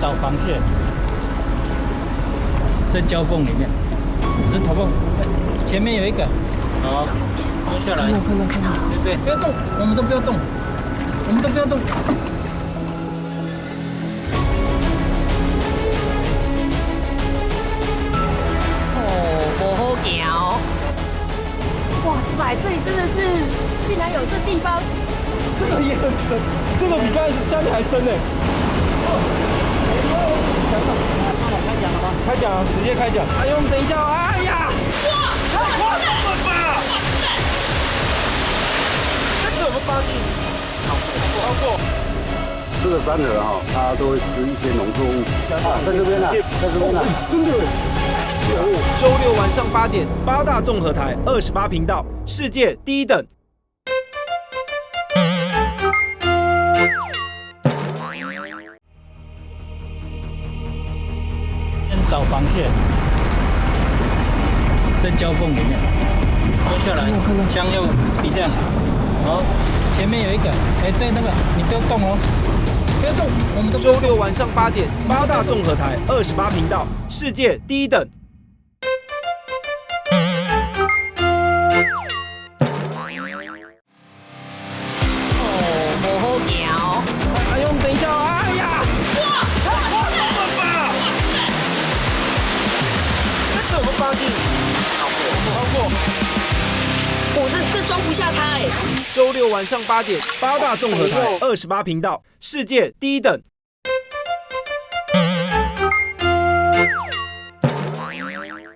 找螃蟹，在胶缝里面，石头缝，前面有一个，好，蹲下来，看到，对，不要动，我们都不要动，我们都不要动。不好行。哇塞，这里真的是，竟然有这地方。这个也很深，这个比刚才下面还深呢。开讲了吗？开讲，直接开讲。哎呦，等一下，哎呀！哇！太夸张了吧！这怎么发进？超过。这个山河哈，它都会吃一些农作物啊，在这边呢，在这边呢，真的。周六晚上8点，八大综合台28频道，世界第一等。找螃蟹，在胶缝里面，蹲下来，枪要比这样，好，前面有一个，哎，对，那个你不要动哦，不要动，我们都周六晚上8点，八大综合台28频道，世界第一等。不好行。哎呦，等一下，哎呀！哇！太夸张了吧！这怎么发进？超过。这装不下它哎。周六晚上8点，八大综合台28频道，世界第一等。